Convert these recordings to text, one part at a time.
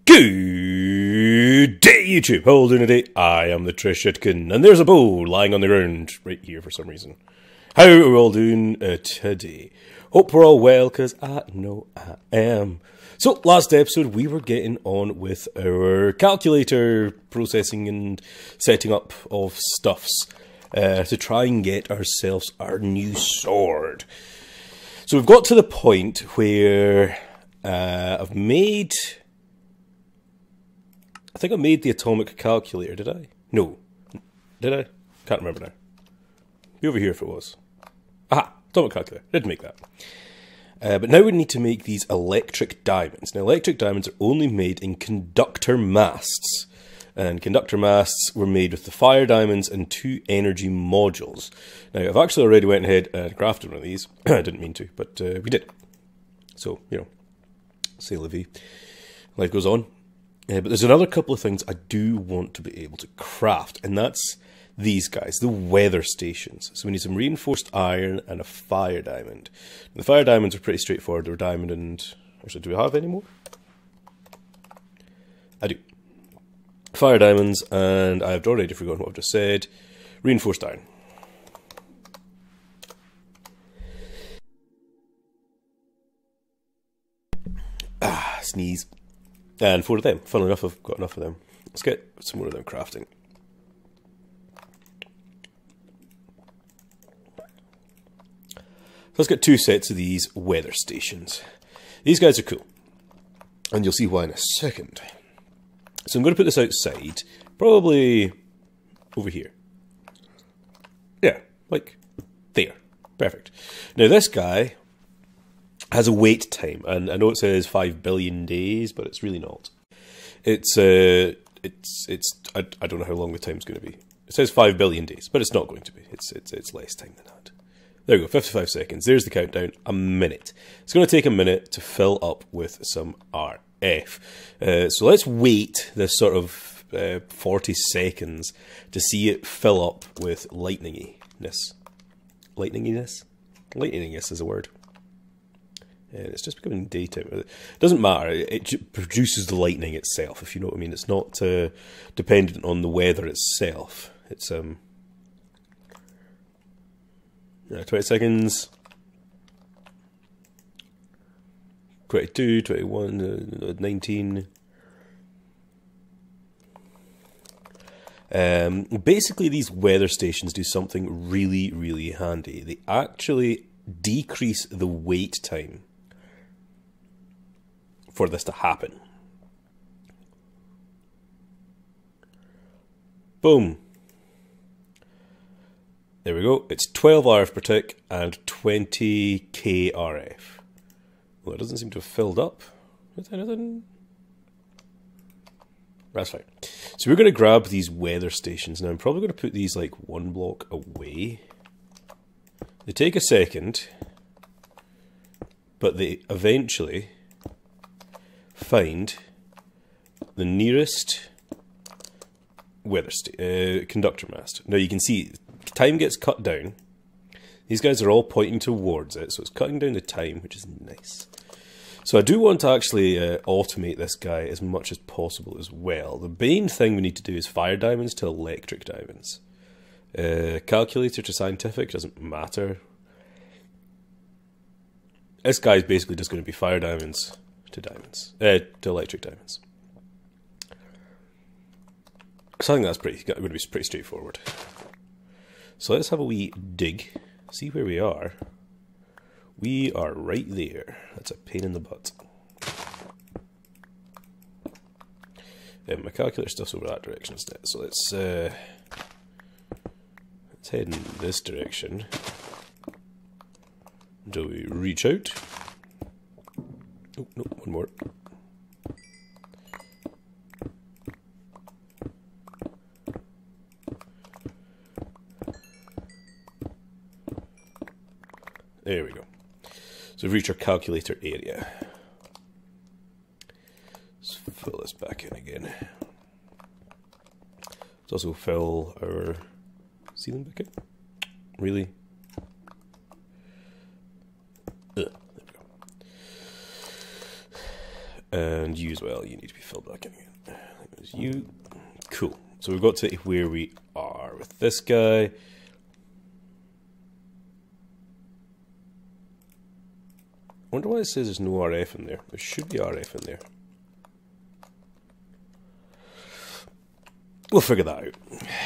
Good day, YouTube. How are you doing today? I am the Trishitkin, and there's a bow lying on the ground right here for some reason. How are we all doing today? Hope we're all well, because I know I am. So, last episode, we were getting on with our calculator processing and setting up of stuffs to try and get ourselves our new sword. So we've got to the point where I've made... I think I made the atomic calculator, did I? No. Did I? Can't remember now. Be over here if it was. Aha! Atomic calculator. Didn't make that. But now we need to make these electric diamonds. Now, electric diamonds are only made in conductor masts. And conductor masts were made with the fire diamonds and 2 energy modules. Now, I've actually already went ahead and crafted one of these. I didn't mean to, but we did. So, you know, c'est la vie. Life goes on. But there's another couple of things I do want to be able to craft, and that's these guys, the weather stations. So we need some reinforced iron and a fire diamond. And the fire diamonds are pretty straightforward. They're diamond and... Actually, do we have any more? I do. Fire diamonds, and I've already forgotten what I've just said. Reinforced iron. Sneeze. And 4 of them. Funnily enough, I've got enough of them. Let's get some more of them crafting. So let's get 2 sets of these weather stations. These guys are cool. And you'll see why in a second. So I'm going to put this outside. Probably over here. Yeah, like there. Perfect. Now this guy has a wait time, and I know it says 5 billion days, but it's really not. I don't know how long the time's going to be. It says 5 billion days, but it's not going to be. It's less time than that. There we go, 55 seconds. There's the countdown. A minute. It's going to take a minute to fill up with some RF. So let's wait this sort of 40 seconds to see it fill up with lightninginess. Lightninginess? Lightninginess is a word. And it's just becoming daytime. It doesn't matter. It produces the lightning itself, if you know what I mean. It's not dependent on the weather itself. It's 20 seconds. 22, 21, 19. Basically, these weather stations do something really, really handy. They actually decrease the wait time for this to happen. Boom. There we go. It's 12 RF per tick and 20k RF. Well, it doesn't seem to have filled up with anything. That's fine. So we're going to grab these weather stations. Now I'm probably going to put these like 1 block away. They take a second, but they eventually find the nearest weather conductor mast. Now you can see time gets cut down. These guys are all pointing towards it, so it's cutting down the time, which is nice. So I do want to actually automate this guy as much as possible as well. The main thing we need to do is fire diamonds to electric diamonds. Calculator to scientific doesn't matter. This guy is basically just going to be fire diamonds to diamonds, to electric diamonds. So I think that's going to be pretty straightforward. So let's have a wee dig, see where we are. We are right there. That's a pain in the butt. My calculator stuff's over that direction instead. So let's head in this direction until we reach out. Oh, no, one more. There we go. So we've reached our calculator area. Let's fill this back in again. Let's also fill our ceiling back in. Really? There we go. And you as well, you need to be filled back in again. There's you. Cool. So we've got to where we are with this guy. I wonder why it says there's no RF in there. There should be RF in there. We'll figure that out.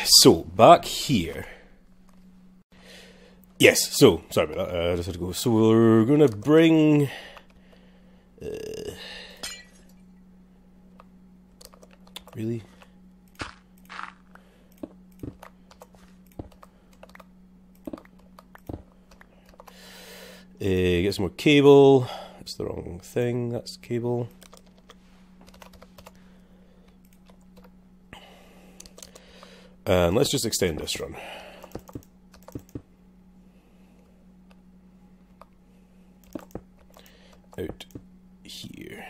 So, back here. Yes, so, sorry about that. I just had to go. So we're going to bring... really? Get some more cable. That's the wrong thing. That's the cable. And let's just extend this run. Out here.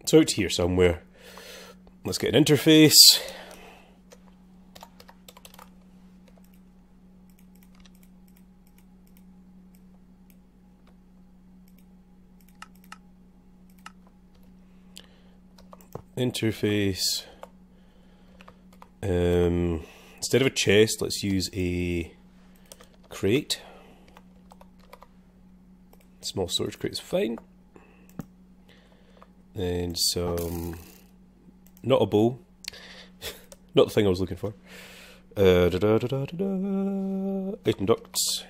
So out here somewhere. Let's get an interface. Interface. Instead of a chest, let's use a crate. Small storage crate is fine. And some, not a bow, not the thing I was looking for. Item ducts.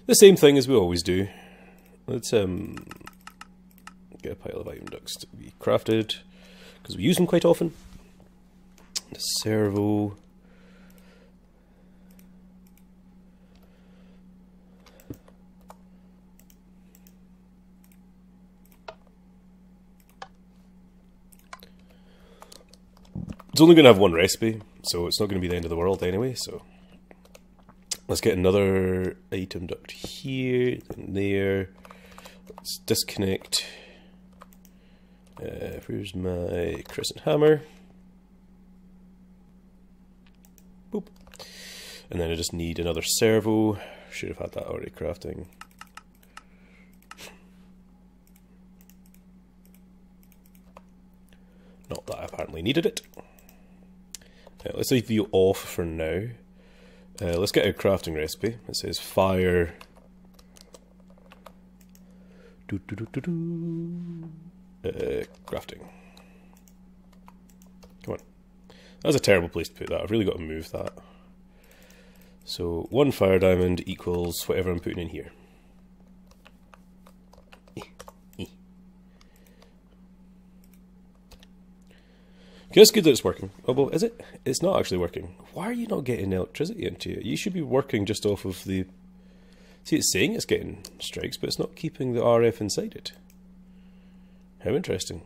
The same thing as we always do. Let's get a pile of item ducts to be crafted because we use them quite often. The servo. It's only going to have one recipe, so it's not going to be the end of the world anyway, so let's get another item duct here, and there. Let's disconnect. Where's my crescent hammer? Boop. And then I just need another servo. Should have had that already crafting. Not that I apparently needed it. Let's leave you off for now. Let's get a crafting recipe. It says fire. Crafting. Come on. That's a terrible place to put that. I've really got to move that. So 1 fire diamond equals whatever I'm putting in here. Okay, it's good that it's working. Oh, well, is it? It's not actually working. Why are you not getting electricity into it? You should be working just off of the... See, it's saying it's getting strikes, but it's not keeping the RF inside it. How interesting.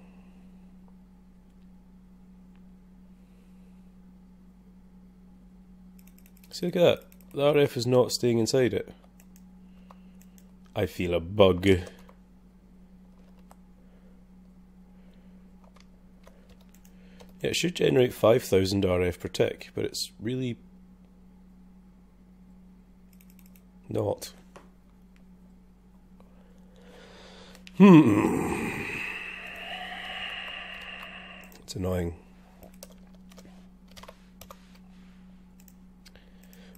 See, look at that. The RF is not staying inside it. I feel a bug. Yeah, it should generate 5,000 RF per tick, but it's really not. It's annoying.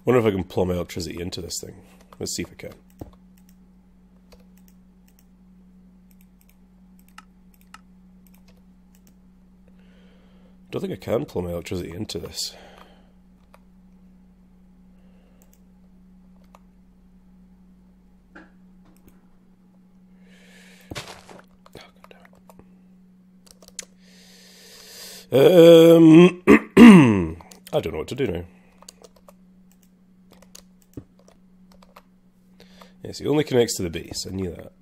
Wonder if I can plumb electricity into this thing. Let's see if I can. Don't think I can plumb electricity into this. I don't know what to do now. Yes, it only connects to the base. I knew that.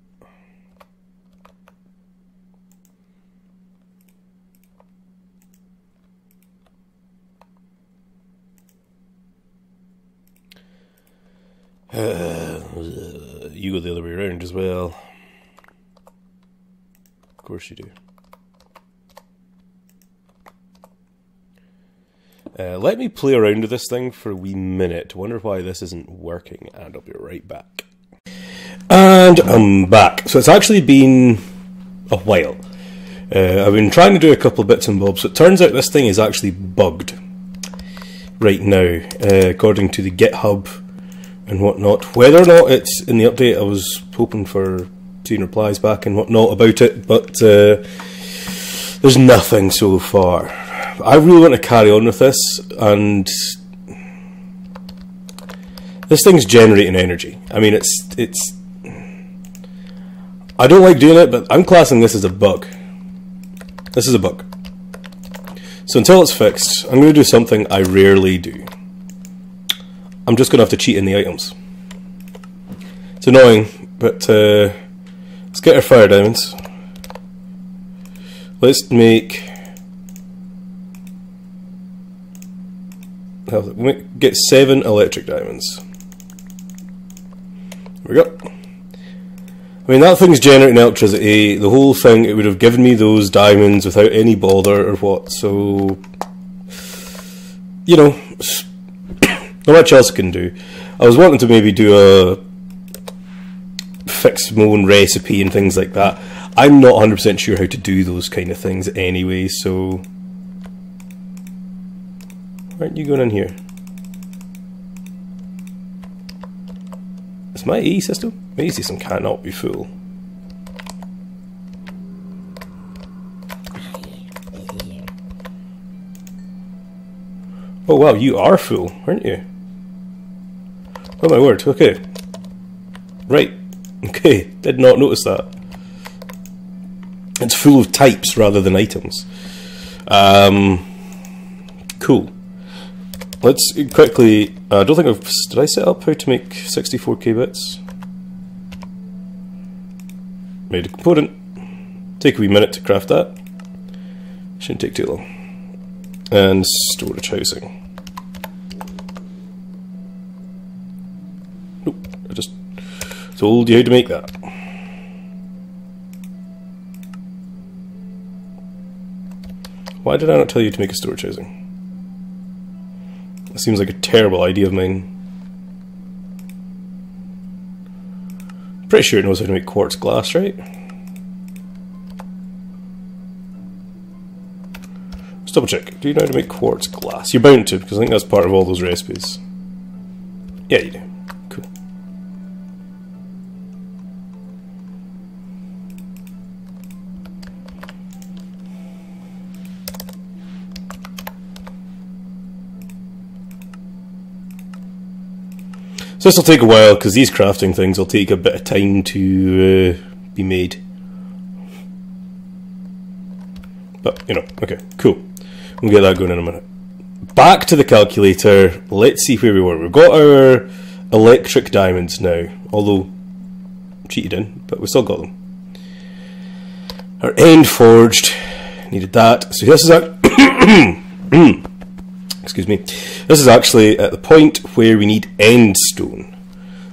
You go the other way around as well. Of course you do. Let me play around with this thing for a wee minute. Wonder why this isn't working, and I'll be right back. And I'm back. So it's actually been a while. I've been trying to do a couple of bits and bobs, so it turns out this thing is actually bugged right now, according to the GitHub and whatnot. Whether or not it's in the update, I was hoping for seeing replies back and whatnot about it, but there's nothing so far. I really want to carry on with this, and this thing's generating energy. I mean, it's. I don't like doing it, but I'm classing this as a bug. This is a bug. So until it's fixed, I'm going to do something I rarely do. I'm just going to have to cheat in the items. It's annoying, but let's get our fire diamonds. Let's get 7 electric diamonds. There we go. I mean, that thing's generating electricity. The whole thing, it would have given me those diamonds without any bother or what, so... You know, not much else I can do. I was wanting to maybe do a fix my own recipe and things like that. I'm not 100% sure how to do those kind of things anyway, so... Why aren't you going in here? Is my AE system? My AE system cannot be full. Oh wow, you are full, aren't you? Oh my word, okay. Right, okay, did not notice that. It's full of types rather than items. Cool. Let's quickly, I don't think did I set up how to make 64k bits? Made a component. Take a wee minute to craft that. Shouldn't take too long. And storage housing. Nope, I just told you how to make that. Why did I not tell you to make a storage housing? That seems like a terrible idea of mine. Pretty sure it knows how to make quartz glass, right? Let's double check. Do you know how to make quartz glass? You're bound to, because I think that's part of all those recipes. Yeah, you do. Cool. So this will take a while, because these crafting things will take a bit of time to be made. But, you know, okay, cool. We'll get that going in a minute. Back to the calculator. Let's see where we were. We've got our electric diamonds now, although cheated in, but we still got them. Our end forged. Needed that. So this is excuse me. This is actually at the point where we need end stone.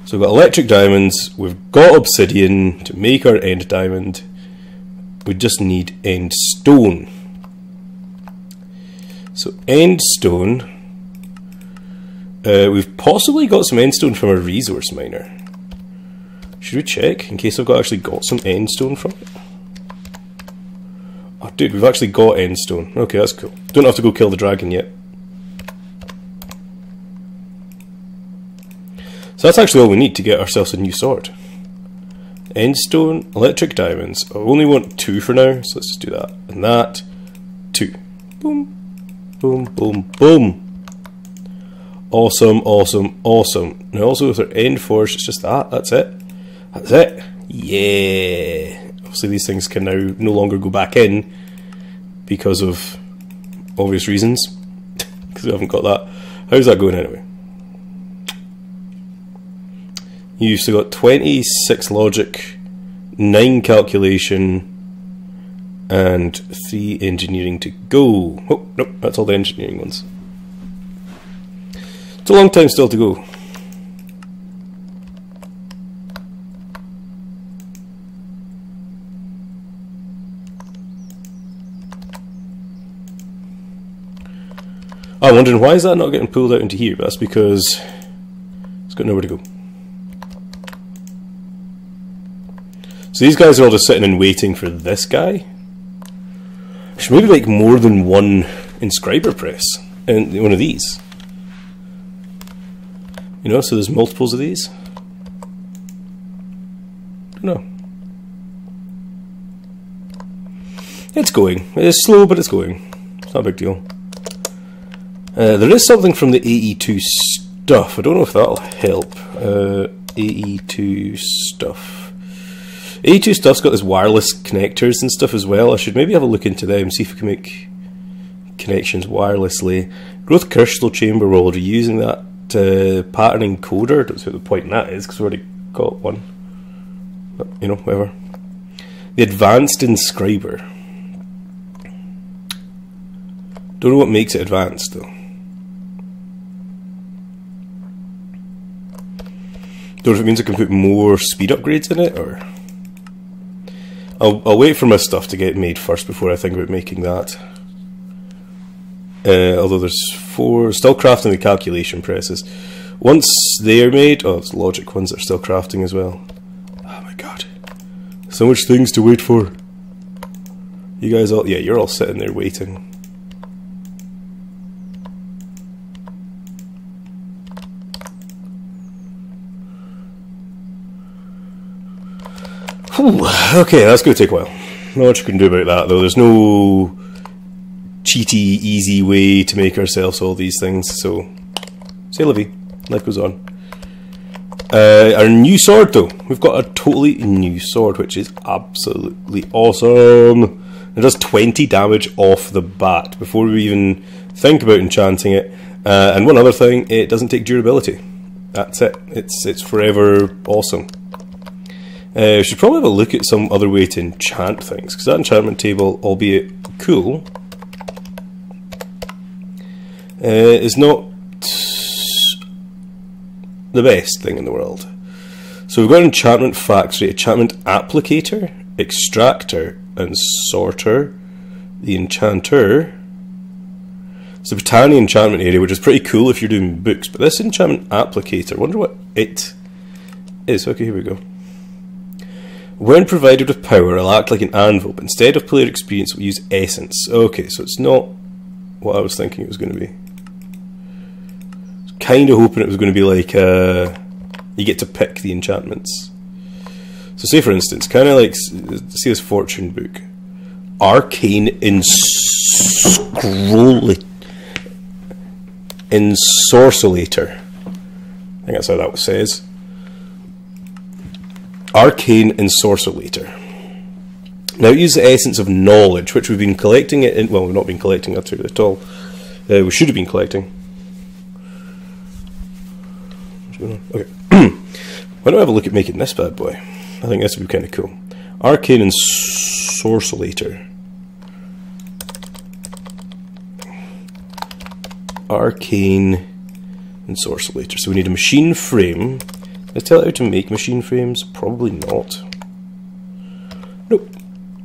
So we've got electric diamonds, we've got obsidian to make our end diamond. We just need end stone. So end stone, we've possibly got some end stone from a resource miner. Should we check in case I've actually got some end stone from it? Oh dude, we've actually got end stone. Okay, that's cool. Don't have to go kill the dragon yet. So that's actually all we need to get ourselves a new sword. End stone, electric diamonds. I only want 2 for now, so let's just do that. And that, 2. Boom, boom, boom, boom. Awesome, awesome, awesome. Now also with our end forge, it's just that, that's it. That's it. Yeah. Obviously these things can now no longer go back in because of obvious reasons. Because we haven't got that. How's that going anyway? You've still got 26 logic, 9 calculation, and 3 engineering to go. Oh, nope, that's all the engineering ones. It's a long time still to go. I'm wondering why is that not getting pulled out into here, but that's because it's got nowhere to go. So these guys are all just sitting and waiting for this guy. I should maybe make more than one inscriber press in one of these. You know, so there's multiples of these. I don't know. It's going. It's slow, but it's going. It's not a big deal. There is something from the AE2 stuff. I don't know if that'll help. AE2 stuff. AE2 stuff's got this wireless connectors and stuff as well. I should maybe have a look into them, see if we can make connections wirelessly. Growth crystal chamber, while we're using that pattern encoder. I don't see what the point in that is, because we've already got one. But, you know, whatever. The advanced inscriber. Don't know what makes it advanced though. Don't know if it means I can put more speed upgrades in it, or I'll wait for my stuff to get made first before I think about making that. Although there's 4 still crafting the calculation presses. Once they're made, oh, it's logic ones that are still crafting as well. Oh my god, so much things to wait for. You guys all, yeah, you're all sitting there waiting. Whew, okay, that's going to take a while. Not much you can do about that though. There's no cheaty, easy way to make ourselves all these things, so say la vie, life goes on. Our new sword though, we've got a totally new sword, which is absolutely awesome. It does 20 damage off the bat before we even think about enchanting it. And one other thing, it doesn't take durability. That's it. It's forever awesome. Should probably have a look at some other way to enchant things, because that enchantment table, albeit cool, is not the best thing in the world. So we've got enchantment factory, enchantment applicator, extractor, and sorter. The enchanter. It's the Britannia enchantment area, which is pretty cool if you're doing books, but this enchantment applicator, I wonder what it is. Okay, here we go. When provided with power, it'll act like an anvil, but instead of player experience, we'll use essence. Okay, so it's not what I was thinking it was going to be. I was kind of hoping it was going to be like you get to pick the enchantments. So say for instance, kind of like, see this fortune book. Arcane Ensorcellator. I think that's how that says. Arcane Ensorcellator. Now use the essence of knowledge, which we've been collecting it in, well, we've not been collecting that at all. We should have been collecting. What's going on? Okay. Why don't I have a look at making this bad boy? I think this would be kind of cool. Arcane Ensorcellator. Arcane Ensorcellator. So we need a machine frame. Did I tell it how to make machine frames? Probably not. Nope.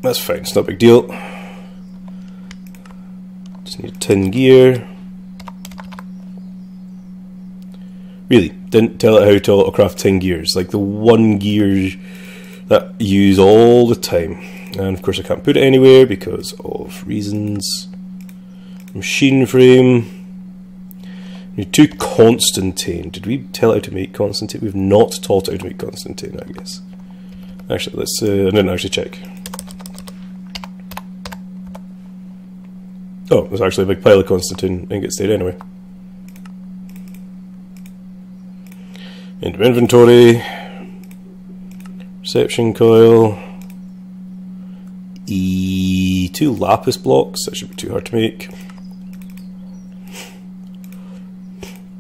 That's fine, it's not a big deal. Just need a tin gear. Really, didn't tell it how to autocraft tin gears, like the one gear that you use all the time. And of course I can't put it anywhere because of reasons. Machine frame. Need 2 Constantine. Did we tell it how to make Constantine? We've not taught it how to make Constantine, I guess. Actually, let's. I didn't actually check. Oh, there's actually a big pile of Constantine ingots there anyway. Into inventory. Reception coil. 2 lapis blocks. That should be too hard to make.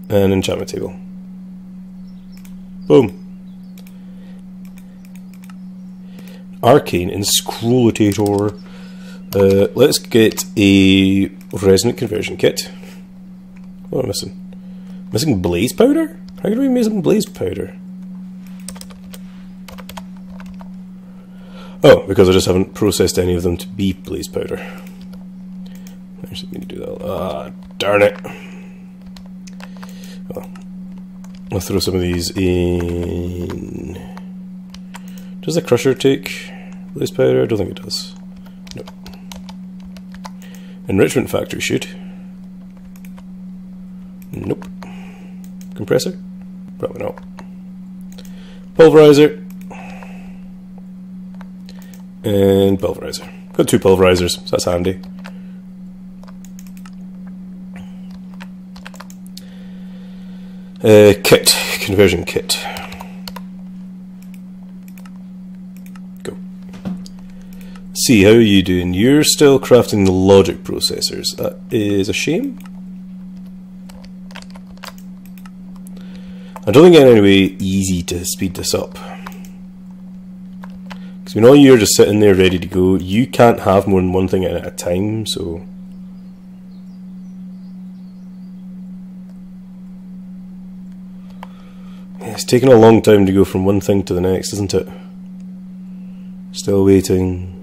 And enchantment table. Boom. Arcane Inscrutator. Let's get a resonant conversion kit. What am I missing? Missing blaze powder? How can we be missing blaze powder? Oh, because I just haven't processed any of them to be blaze powder. I actually need to do that. Ah, darn it. I'll throw some of these in. Does the crusher take this powder? I don't think it does. No. Enrichment factory should. Nope. Compressor? Probably not. Pulverizer. And pulverizer. Got 2 pulverizers, so that's handy. Kit. Conversion kit. Go. See, how are you doing? You're still crafting the logic processors. That is a shame. I don't think it's any way easy to speed this up. Because we know you're just sitting there ready to go. You can't have more than one thing at a time, so... It's taking a long time to go from one thing to the next, isn't it? Still waiting.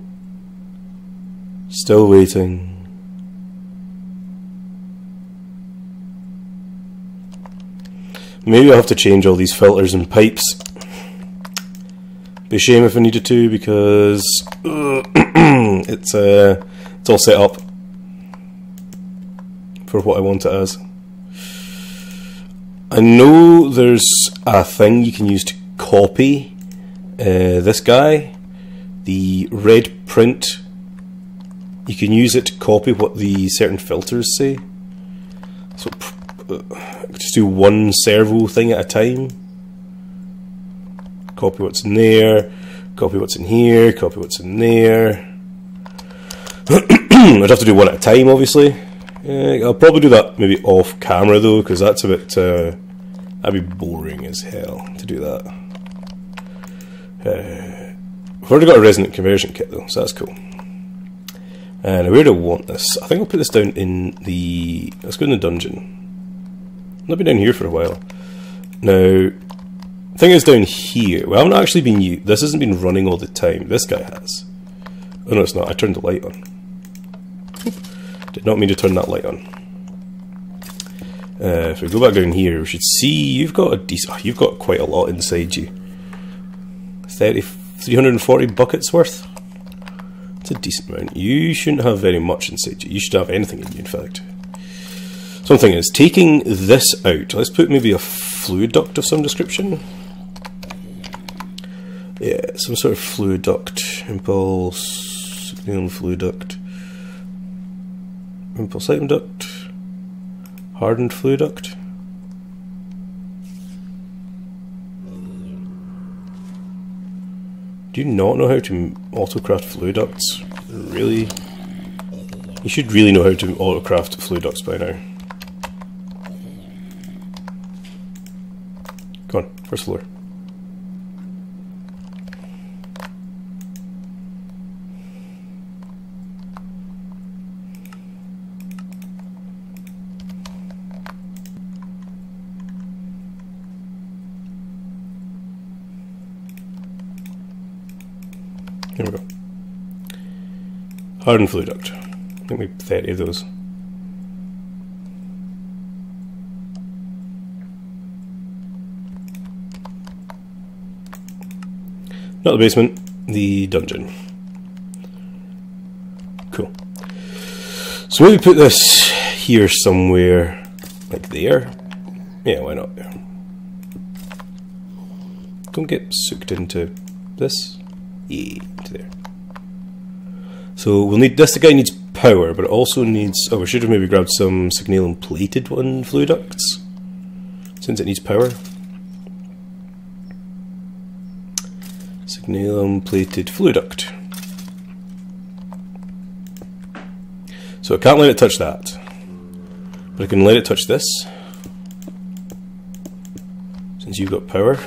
Still waiting. Maybe I'll have to change all these filters and pipes. Be a shame if I needed to, because it's all set up for what I want it as. I know there's a thing you can use to copy this guy, the red print. You can use it to copy what the certain filters say. So just do one servo thing at a time. Copy what's in there, copy what's in here, copy what's in there. I'd have to do one at a time, obviously. I'll probably do that maybe off camera though, because that's a bit that'd be boring as hell to do that. We've already got a resonant conversion kit though, so that's cool. And where do I want this? I think I'll put this down in the... Let's go in the dungeon. I've been down here for a while. Now, the thing is down here, well, I haven't actually been... This hasn't been running all the time. This guy has. Oh no, it's not. I turned the light on. Did not mean to turn that light on. If we go back down here, we should see you've got a decent... Oh, you've got quite a lot inside you. 340 buckets worth? It's a decent amount. You shouldn't have very much inside you. You should have anything in you, in fact. Something is taking this out. Let's put maybe a fluid duct of some description. Yeah, some sort of fluid duct. Impulse, signal fluid duct. Impulse item duct. Hardened fluid duct. Do you not know how to autocraft fluid ducts? Really? You should really know how to autocraft fluid ducts by now. Come on, first floor. Here we go. Hardened fluid duct. I think we have 30 of those. Not the basement, the dungeon. Cool. So maybe put this here somewhere, like there. Yeah, why not there? Don't get soaked into this. Yeah, to there. So we'll need this. The guy needs power, but it also needs... Oh, we should have maybe grabbed some signalum plated one fluid ducts, since it needs power. Signalum plated fluid duct. So I can't let it touch that, but I can let it touch this, since you've got power.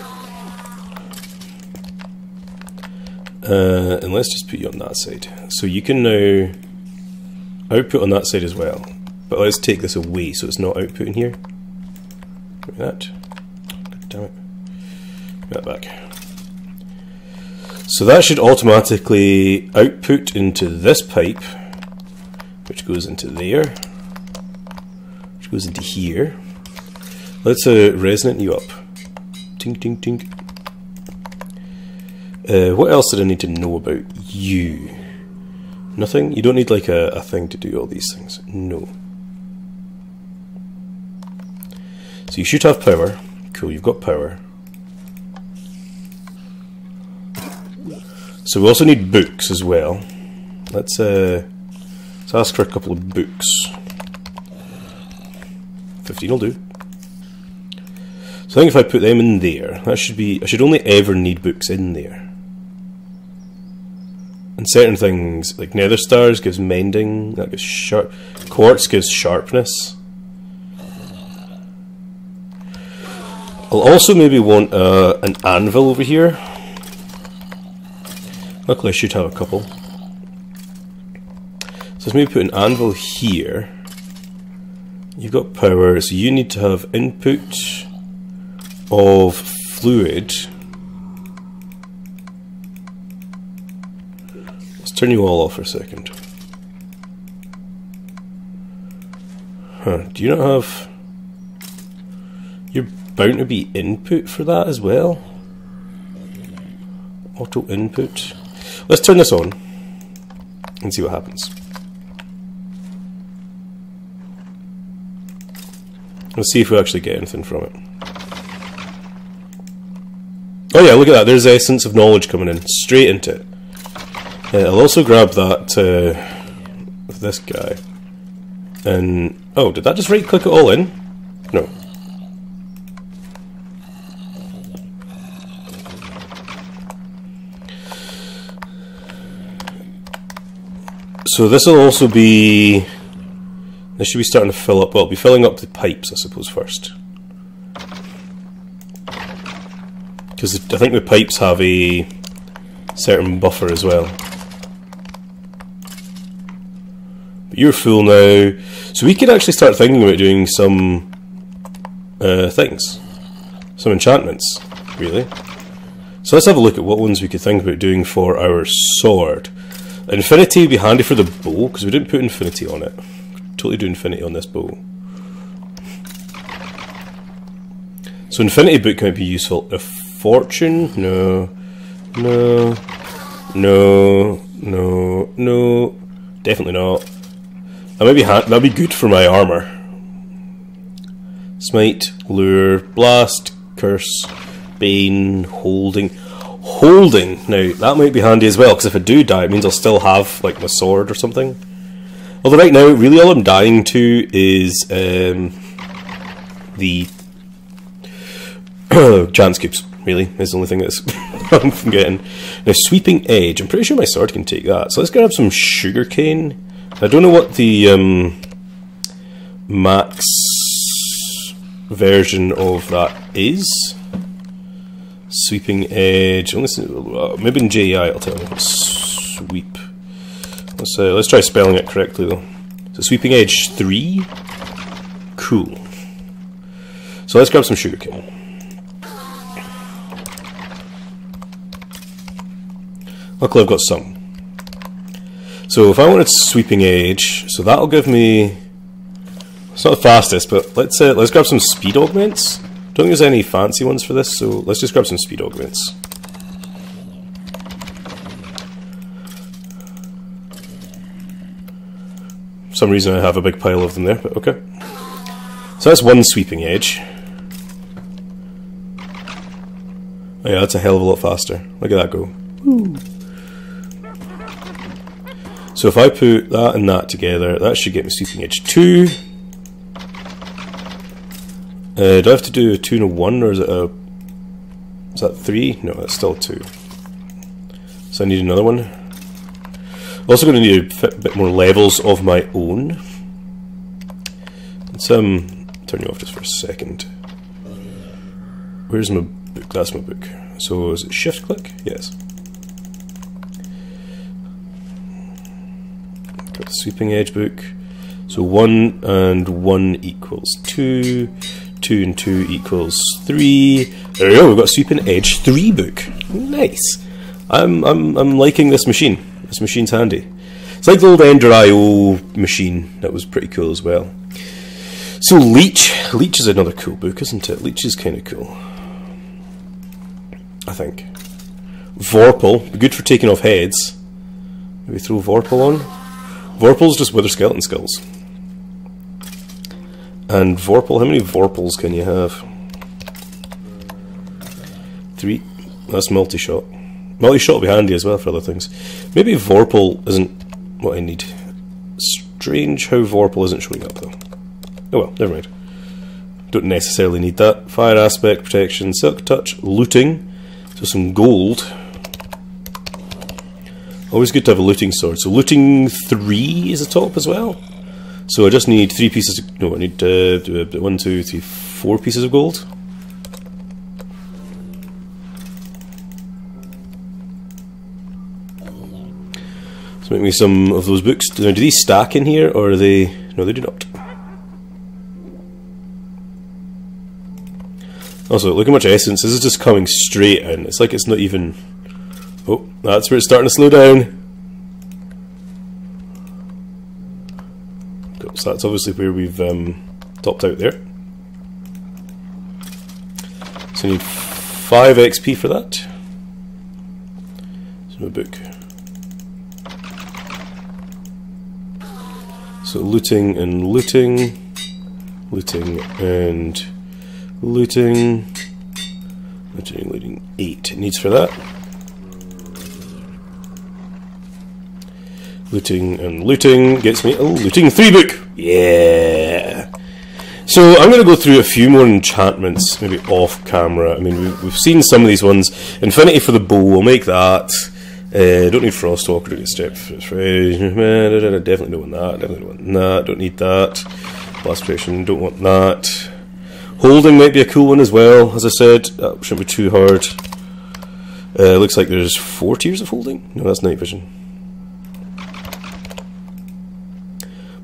And let's just put you on that side. So you can now output on that side as well. But let's take this away so it's not outputting here. Like that. God damn it. Get that back. So that should automatically output into this pipe, which goes into there, which goes into here. Let's resonate you up. Tink, tink, tink. What else did I need to know about you? Nothing? You don't need like a thing to do all these things. No. So you should have power. Cool, you've got power. So we also need books as well. Let's ask for a couple of books. 15 will do. So I think if I put them in there, that should be, I should only ever need books in there. And certain things, like nether stars gives mending, that gives sharp, quartz gives sharpness. I'll also maybe want an anvil over here. Luckily I should have a couple. So let's maybe put an anvil here. You've got power, so you need to have input of fluid. Let's turn you all off for a second. Huh, do you not have... You're bound to be input for that as well? Auto input. Let's turn this on and see what happens. Let's see if we actually get anything from it. Oh yeah, look at that, there's essence of knowledge coming in, straight into it. I'll also grab that with this guy. And, oh, did that just right click it all in? No. So this will also be... This should be starting to fill up. Well, it'll be filling up the pipes, I suppose, first. Because I think the pipes have a certain buffer as well. But you're full now. So we could actually start thinking about doing some things. Some enchantments, really. So let's have a look at what ones we could think about doing for our sword. Infinity would be handy for the bow, because we didn't put infinity on it. Totally do infinity on this bow. So infinity book might be useful. A fortune? No. No. No. No. No. Definitely not. That might be that'd be good for my armor. Smite, lure, blast, curse, bane, holding. Holding! Now, that might be handy as well, because if I do die, it means I'll still have, like, my sword or something. Although right now, really all I'm dying to is the chance cubes, really, is the only thing that's I'm forgetting. Now, sweeping edge, I'm pretty sure my sword can take that. So let's grab some sugarcane. I don't know what the max version of that is. Sweeping edge, maybe in JEI it'll tell me. Sweep. Let's try spelling it correctly though. So sweeping edge 3. Cool. So let's grab some sugarcane. Luckily I've got some. So if I wanted sweeping edge, so that'll give me... It's not the fastest, but let's grab some speed augments. Don't think there's any fancy ones for this, so let's just grab some speed augments. For some reason I have a big pile of them there, but okay. So that's one sweeping edge. Oh yeah, that's a hell of a lot faster. Look at that go. Woo. So if I put that and that together, that should get me sweeping edge 2. Do I have to do a 2 and a 1, or is it a... Is that 3? No, that's still 2. So I need another one. Also going to need a bit more levels of my own. Let's turn you off just for a second. Where's my book? That's my book. So is it shift click? Yes. Got the sweeping edge book. So 1 and 1 equals 2. 2 and 2 equals 3. There we go, we've got a sweeping edge 3 book. Nice. I'm liking this machine. This machine's handy. It's like the old Ender IO machine. That was pretty cool as well. So Leech is another cool book, isn't it? Leech is kind of cool, I think. Vorpal, good for taking off heads. Maybe throw Vorpal on. Vorpal's just wither skeleton skulls. And Vorpal, how many Vorpals can you have? 3. That's multi-shot. Multi-shot will be handy as well for other things. Maybe Vorpal isn't what I need. Strange how Vorpal isn't showing up though. Oh well, never mind. Don't necessarily need that. Fire aspect, protection, silk touch, looting. So some gold. Always good to have a looting sword. So looting 3 is the top as well. So I just need 3 pieces of, no, I need 1, 2, 3, 4 pieces of gold. So make me some of those books. Now, do these stack in here, or are they? No, they do not. Also, look how much essence. This is just coming straight in. It's like it's not even... Oh, that's where it's starting to slow down. Cool. So that's obviously where we've topped out there. So I need 5 XP for that. So a book. So looting and looting. Looting and... looting, looting, 8 needs for that. Looting and looting gets me a looting 3 book. Yeah. So I'm going to go through a few more enchantments, maybe off camera. I mean, we've seen some of these ones. Infinity for the bow, we'll make that. Don't need Frostwalker, don't need Step. Definitely don't want that. Definitely don't want that. Don't need that. Blast Protection, don't want that. Holding might be a cool one as well, as I said. That shouldn't be too hard. Looks like there's 4 tiers of holding. No, that's night vision.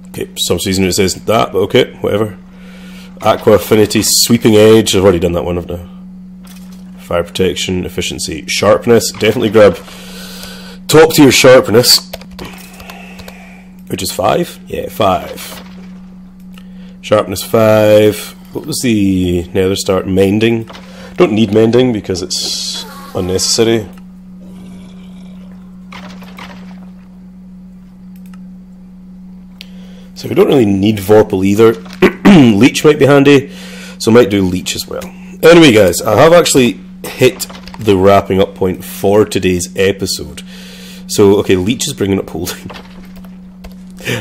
Okay, some season it says that, but okay, whatever. Aqua Affinity, Sweeping Edge. I've already done that one, haven't I? Fire Protection, Efficiency, Sharpness. Definitely grab top tier Sharpness. Which is 5? Yeah, 5. Sharpness 5. What was the Nether Start? Mending. Don't need Mending because it's unnecessary. So we don't really need Vorpal either. Leech might be handy, so I might do Leech as well. Anyway guys, I have actually hit the wrapping up point for today's episode. So, okay, Leech is bringing up holding.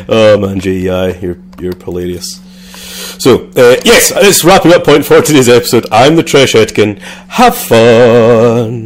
Oh man, JEI, you're hilarious. So, yes, it's wrapping up point for today's episode. I'm the Trash Etkin. Have fun!